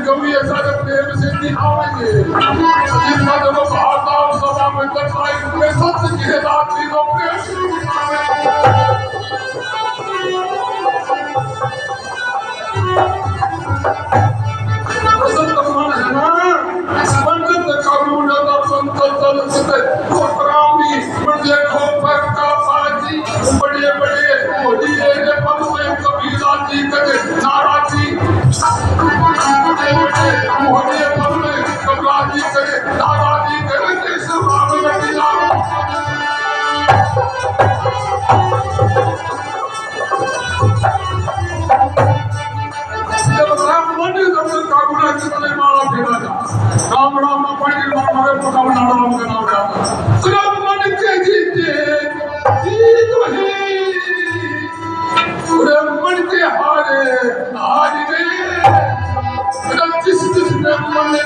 Gaudiya Sadat Dev Sindhi Avange. करे दादाजी तेरे देश राम गढ़िया जब ब्राह्मण जब कागुना कितने माला फेरा जा राम राम पाणी मारे पकाव नाम का नाम जा ब्राह्मण के जीते जीत वही ब्राह्मण के हारे हार गए जिस ब्राह्मण ने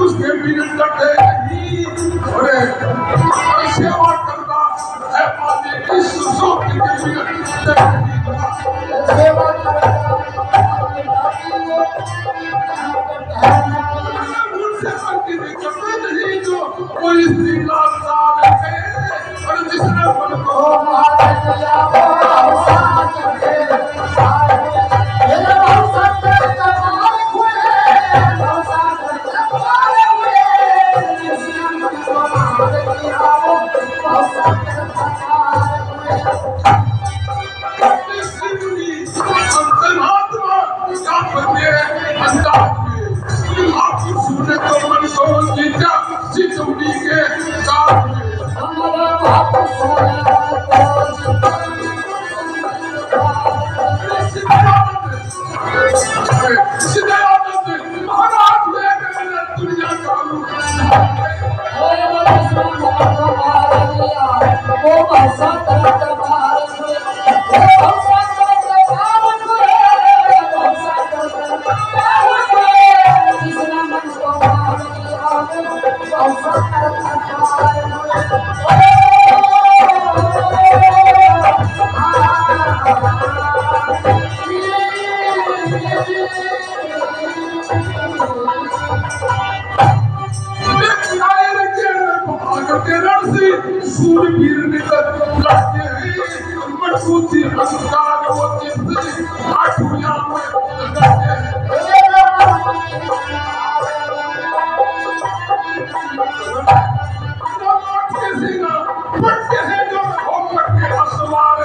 उसके मिनट करते नहीं और सेवा करता है पानी की सुसोकी के मिनट सेवा उनसे करती नहीं जो कोई स्त्री लाल है और जिसने मन को सूरवीर निकल लाते हैं मजबूती अंकार वो जिंदगी आठुया में लगाते हैं किसी ना पट्टे हैं जो होकर के असवार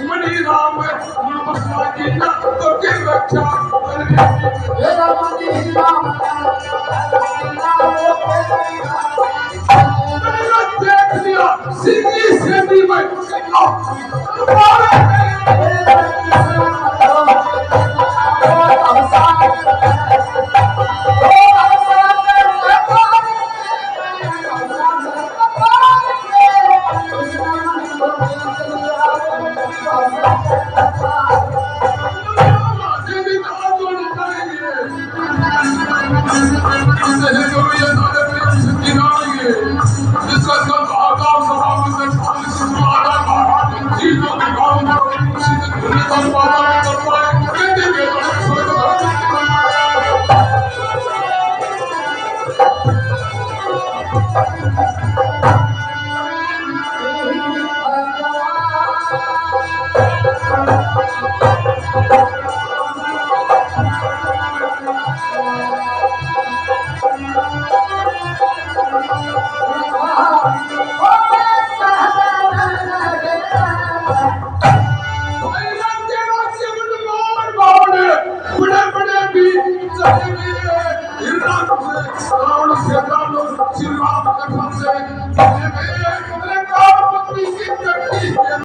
मणि राम बसवा की ना तो के रक्षा देख लिया सिंगी से भी मैं